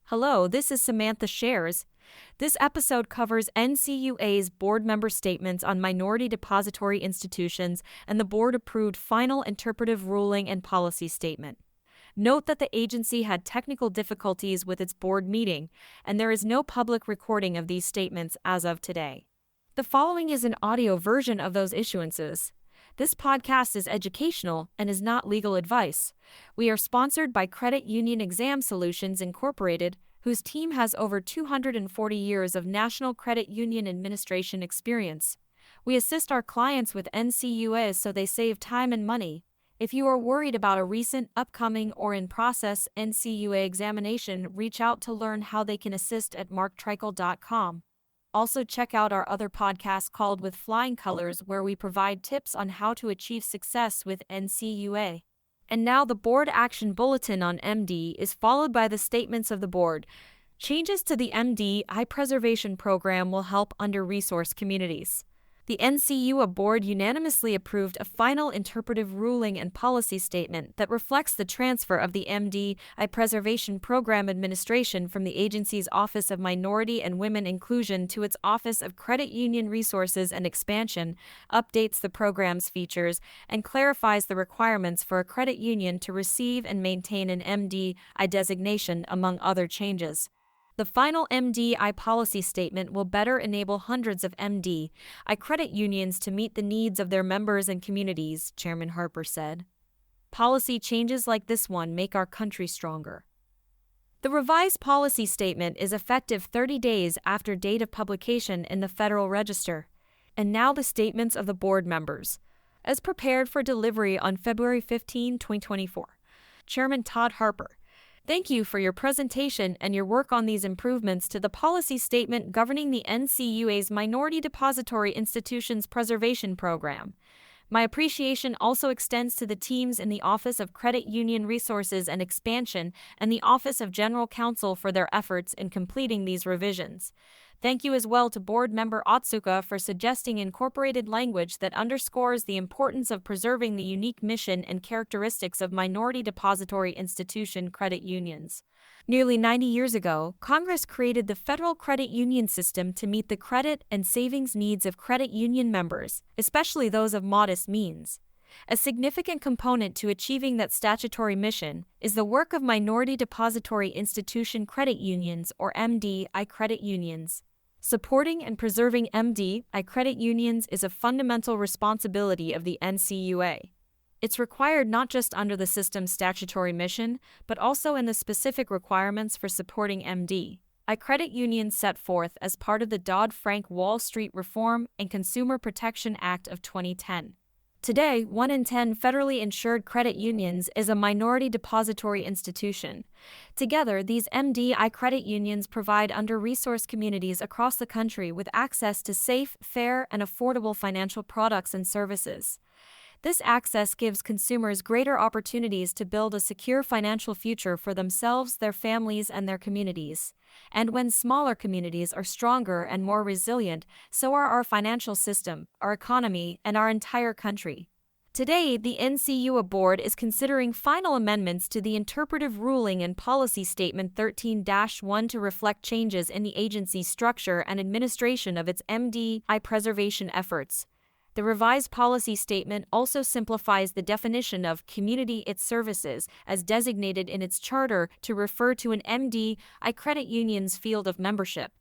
Hello, this is Samantha Shares. This episode covers NCUA's board member statements on minority depository institutions and the board-approved final interpretive ruling and policy statement. Note that the agency had technical difficulties with its board meeting, and there is no public recording of these statements as of today. The following is an audio version of those issuances. This podcast is educational and is not legal advice. We are sponsored by Credit Union Exam Solutions Incorporated, whose team has over 240 years of national credit union administration experience. We assist our clients with NCUAs so they save time and money. If you are worried about a recent, upcoming, or in-process NCUA examination, reach out to learn how they can assist at marktrickle.com. Also check out our other podcast called With Flying Colors, where we provide tips on how to achieve success with NCUA. And now the Board Action Bulletin on MD is followed by the statements of the Board. Changes to the MDI preservation program will help under-resourced communities. The NCUA Board unanimously approved a final interpretive ruling and policy statement that reflects the transfer of the MDI preservation program administration from the agency's Office of Minority and Women Inclusion to its Office of Credit Union Resources and Expansion, updates the program's features, and clarifies the requirements for a credit union to receive and maintain an MDI designation, among other changes. The final MDI policy statement will better enable hundreds of MDI credit unions to meet the needs of their members and communities, Chairman Harper said. Policy changes like this one make our country stronger. The revised policy statement is effective 30 days after date of publication in the Federal Register. And now the statements of the board members. As prepared for delivery on February 15, 2024. Chairman Todd Harper. Thank you for your presentation and your work on these improvements to the policy statement governing the NCUA's Minority Depository Institutions Preservation Program. My appreciation also extends to the teams in the Office of Credit Union Resources and Expansion and the Office of General Counsel for their efforts in completing these revisions. Thank you as well to board member Otsukas for suggesting incorporated language that underscores the importance of preserving the unique mission and characteristics of minority depository institution credit unions. Nearly 90 years ago, Congress created the federal credit union system to meet the credit and savings needs of credit union members, especially those of modest means. A significant component to achieving that statutory mission is the work of Minority Depository Institution Credit Unions, or MDI credit unions. Supporting and preserving MDI credit unions is a fundamental responsibility of the NCUA. It's required not just under the system's statutory mission, but also in the specific requirements for supporting MDI credit unions set forth as part of the Dodd-Frank Wall Street Reform and Consumer Protection Act of 2010. Today, 1 in 10 federally insured credit unions is a minority depository institution. Together, these MDI credit unions provide under-resourced communities across the country with access to safe, fair, and affordable financial products and services. This access gives consumers greater opportunities to build a secure financial future for themselves, their families, and their communities. And when smaller communities are stronger and more resilient, so are our financial system, our economy, and our entire country. Today, the NCUA Board is considering final amendments to the Interpretive Ruling and Policy Statement 13-1 to reflect changes in the agency's structure and administration of its MDI preservation efforts. The revised policy statement also simplifies the definition of community its services as designated in its charter to refer to an MDI credit union's field of membership.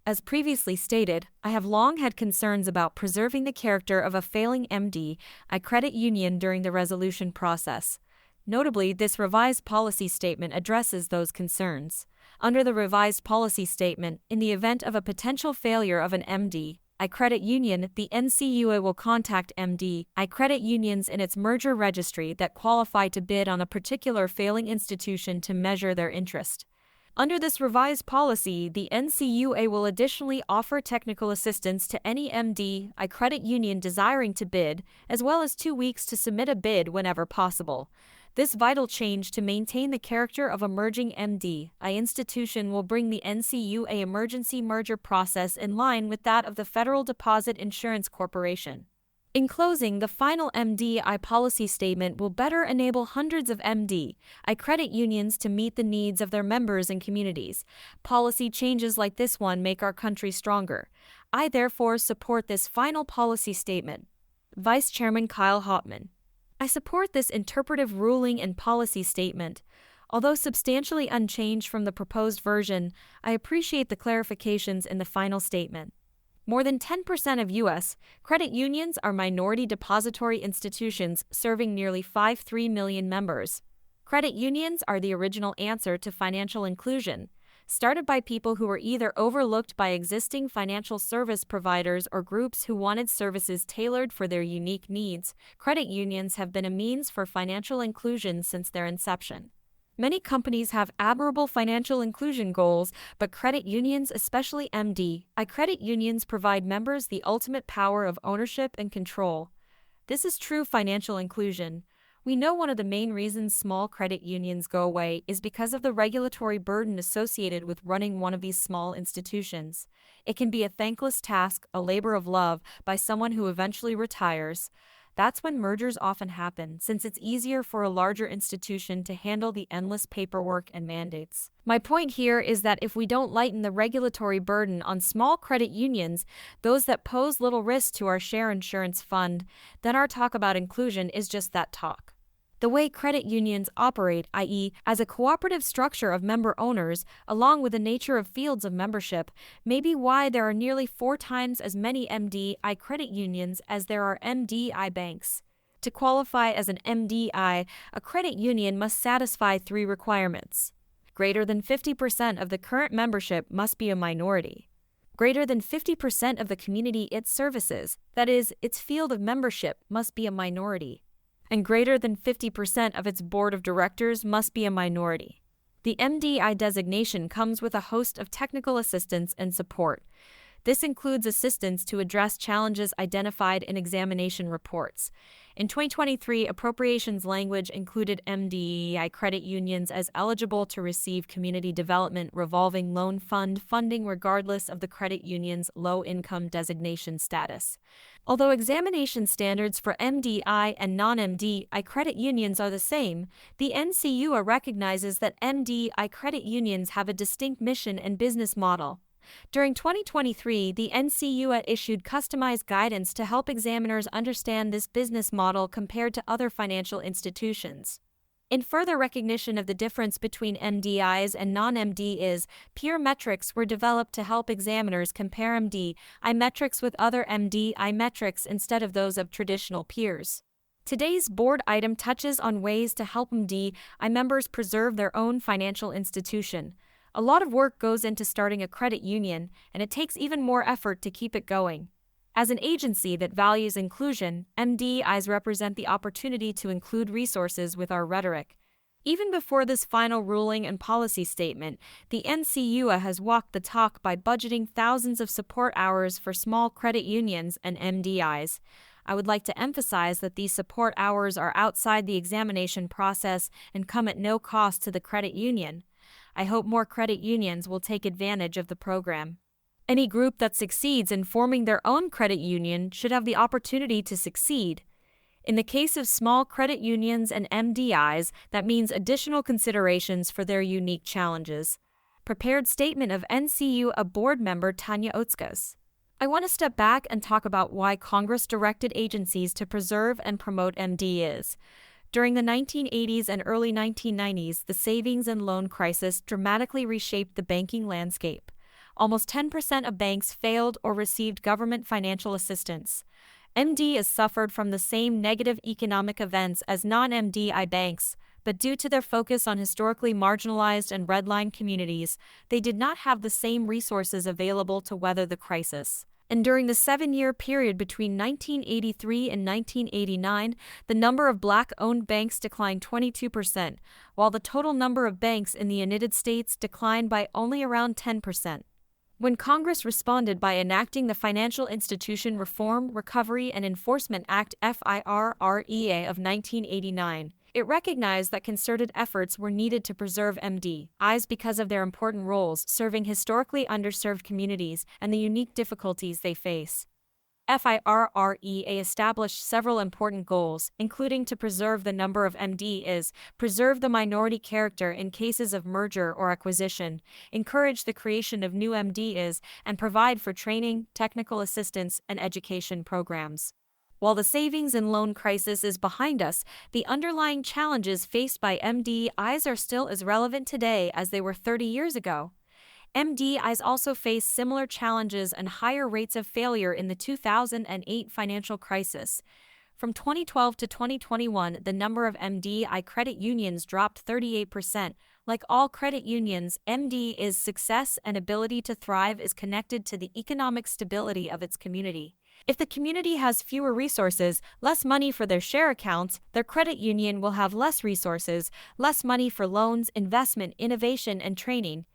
As previously stated, I have long had concerns about preserving the character of a failing MDI credit union during the resolution process. Notably, this revised policy statement addresses those concerns. Under the revised policy statement, in the event of a potential failure of an MDI credit union, the NCUA will contact MDI credit unions in its merger registry that qualify to bid on a particular failing institution to measure their interest. Under this revised policy, the NCUA will additionally offer technical assistance to any MDI credit union desiring to bid, as well as 2 weeks to submit a bid whenever possible. This vital change to maintain the character of a merging MDI institution will bring the NCUA emergency merger process in line with that of the Federal Deposit Insurance Corporation. In closing, the final MDI policy statement will better enable hundreds of MDI credit unions to meet the needs of their members and communities. Policy changes like this one make our country stronger. I therefore support this final policy statement. Vice Chairman Kyle Hauptman. I support this interpretive ruling and policy statement. Although substantially unchanged from the proposed version, I appreciate the clarifications in the final statement. More than 10% of U.S. credit unions are minority depository institutions serving nearly 5.3 million members. Credit unions are the original answer to financial inclusion, started by people who were either overlooked by existing financial service providers or groups who wanted services tailored for their unique needs. Credit unions have been a means for financial inclusion since their inception. Many companies have admirable financial inclusion goals, but credit unions, especially MDI credit unions, provide members the ultimate power of ownership and control. This is true financial inclusion. We know one of the main reasons small credit unions go away is because of the regulatory burden associated with running one of these small institutions. It can be a thankless task, a labor of love, by someone who eventually retires. That's when mergers often happen, since it's easier for a larger institution to handle the endless paperwork and mandates. My point here is that if we don't lighten the regulatory burden on small credit unions, those that pose little risk to our share insurance fund, then our talk about inclusion is just that talk. The way credit unions operate, i.e., as a cooperative structure of member owners, along with the nature of fields of membership, may be why there are nearly 4 times as many MDI credit unions as there are MDI banks. To qualify as an MDI, a credit union must satisfy 3 requirements. Greater than 50% of the current membership must be a minority. Greater than 50% of the community it services, that is, its field of membership, must be a minority. And greater than 50% of its board of directors must be a minority. The MDI designation comes with a host of technical assistance and support. This includes assistance to address challenges identified in examination reports. In 2023, appropriations language included MDI credit unions as eligible to receive Community Development Revolving Loan Fund funding regardless of the credit union's low-income designation status. Although examination standards for MDI and non-MDI credit unions are the same, the NCUA recognizes that MDI credit unions have a distinct mission and business model. During 2023, the NCUA issued customized guidance to help examiners understand this business model compared to other financial institutions. In further recognition of the difference between MDIs and non-MDIs, peer metrics were developed to help examiners compare MDI metrics with other MDI metrics instead of those of traditional peers. Today's board item touches on ways to help MDI members preserve their own financial institution. A lot of work goes into starting a credit union, and it takes even more effort to keep it going. As an agency that values inclusion, MDIs represent the opportunity to include resources with our rhetoric. Even before this final ruling and policy statement, the NCUA has walked the talk by budgeting thousands of support hours for small credit unions and MDIs. I would like to emphasize that these support hours are outside the examination process and come at no cost to the credit union. I hope more credit unions will take advantage of the program. Any group that succeeds in forming their own credit union should have the opportunity to succeed. In the case of small credit unions and MDIs, that means additional considerations for their unique challenges. Prepared statement of NCUA Board member Tanya Otsukas. I want to step back and talk about why Congress directed agencies to preserve and promote MDIs. During the 1980s and early 1990s, the savings and loan crisis dramatically reshaped the banking landscape. Almost 10% of banks failed or received government financial assistance. MDIs suffered from the same negative economic events as non-MDI banks, but due to their focus on historically marginalized and redline communities, they did not have the same resources available to weather the crisis. And during the 7-year period between 1983 and 1989, the number of Black-owned banks declined 22%, while the total number of banks in the United States declined by only around 10%. When Congress responded by enacting the Financial Institution Reform, Recovery, and Enforcement Act (FIRREA) of 1989, it recognized that concerted efforts were needed to preserve MDIs because of their important roles serving historically underserved communities and the unique difficulties they face. FIRREA established several important goals, including to preserve the number of MDIs, preserve the minority character in cases of merger or acquisition, encourage the creation of new MDIs, and provide for training, technical assistance, and education programs. While the savings and loan crisis is behind us, the underlying challenges faced by MDIs are still as relevant today as they were 30 years ago. MDIs also face similar challenges and higher rates of failure in the 2008 financial crisis. From 2012 to 2021, the number of MDI credit unions dropped 38%. Like all credit unions, MDI's success and ability to thrive is connected to the economic stability of its community. If the community has fewer resources, less money for their share accounts, their credit union will have less resources, less money for loans, investment, innovation, and training.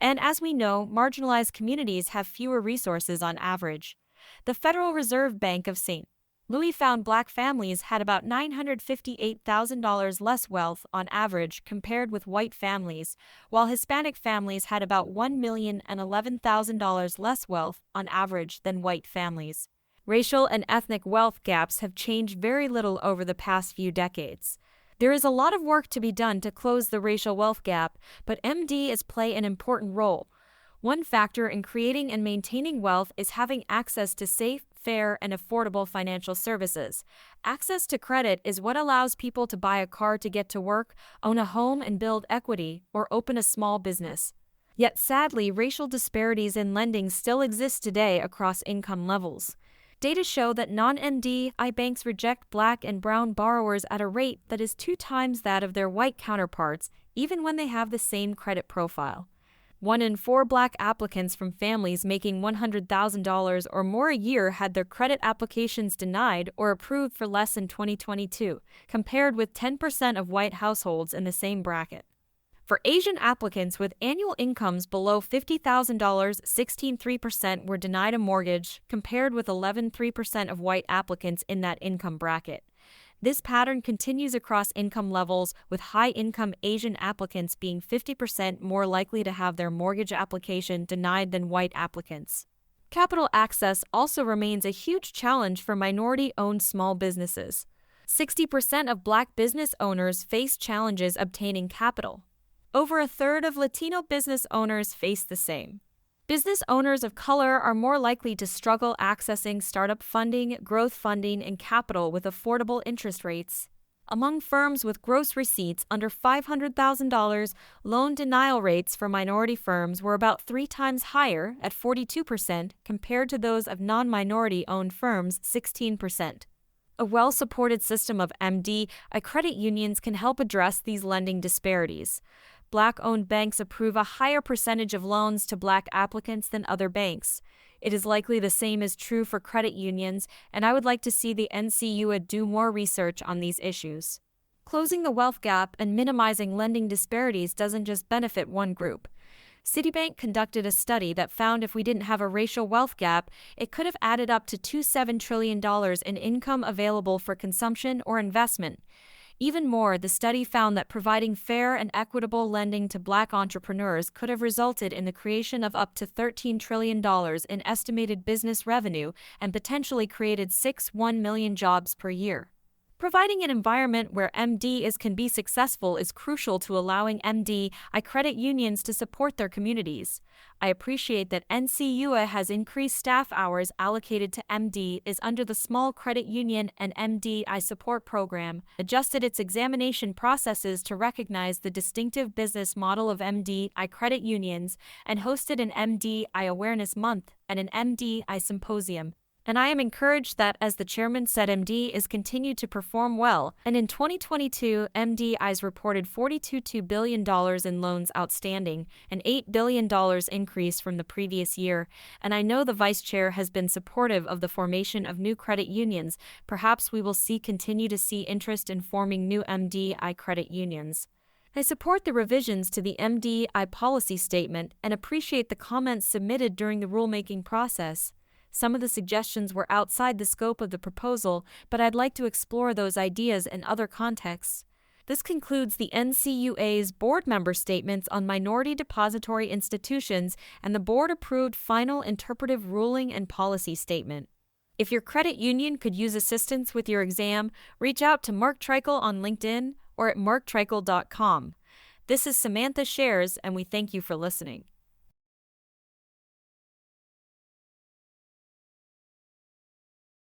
And as we know, marginalized communities have fewer resources on average. The Federal Reserve Bank of St. Louis found Black families had about $958,000 less wealth on average compared with white families, while Hispanic families had about $1,011,000 less wealth on average than white families. Racial and ethnic wealth gaps have changed very little over the past few decades. There is a lot of work to be done to close the racial wealth gap, but MDIs play an important role. One factor in creating and maintaining wealth is having access to safe, fair, and affordable financial services. Access to credit is what allows people to buy a car to get to work, own a home and build equity, or open a small business. Yet sadly, racial disparities in lending still exist today across income levels. Data show that non-MDI banks reject Black and brown borrowers at a rate that is 2 times that of their white counterparts, even when they have the same credit profile. 1 in 4 Black applicants from families making $100,000 or more a year had their credit applications denied or approved for less in 2022, compared with 10% of white households in the same bracket. For Asian applicants with annual incomes below $50,000, 16.3% were denied a mortgage, compared with 11.3% of white applicants in that income bracket. This pattern continues across income levels, with high-income Asian applicants being 50% more likely to have their mortgage application denied than white applicants. Capital access also remains a huge challenge for minority-owned small businesses. 60% of Black business owners face challenges obtaining capital. Over a third of Latino business owners face the same. Business owners of color are more likely to struggle accessing startup funding, growth funding, and capital with affordable interest rates. Among firms with gross receipts under $500,000, loan denial rates for minority firms were about 3 times higher at 42% compared to those of non-minority-owned firms, 16%. A well-supported system of MDI credit unions can help address these lending disparities. Black-owned banks approve a higher percentage of loans to Black applicants than other banks. It is likely the same is true for credit unions, and I would like to see the NCUA do more research on these issues. Closing the wealth gap and minimizing lending disparities doesn't just benefit one group. Citibank conducted a study that found if we didn't have a racial wealth gap, it could have added up to $27 trillion in income available for consumption or investment. Even more, the study found that providing fair and equitable lending to Black entrepreneurs could have resulted in the creation of up to $13 trillion in estimated business revenue and potentially created 1 million jobs per year. Providing an environment where MDIs can be successful is crucial to allowing MDI credit unions to support their communities. I appreciate that NCUA has increased staff hours allocated to MDIs under the Small Credit Union and MDI Support Program, adjusted its examination processes to recognize the distinctive business model of MDI credit unions, and hosted an MDI Awareness Month and an MDI Symposium. And I am encouraged that, as the chairman said, MDIs continue to perform well, and in 2022, MDIs reported $42 billion in loans outstanding, an $8 billion increase from the previous year, and I know the vice chair has been supportive of the formation of new credit unions. Perhaps we will continue to see interest in forming new MDI credit unions. I support the revisions to the MDI policy statement and appreciate the comments submitted during the rulemaking process. Some of the suggestions were outside the scope of the proposal, but I'd like to explore those ideas in other contexts. This concludes the NCUA's board member statements on Minority Depository Institutions and the board-approved final interpretive ruling and policy statement. If your credit union could use assistance with your exam, reach out to Mark Treichel on LinkedIn or at marktreichel.com. This is Samantha Shares, and we thank you for listening.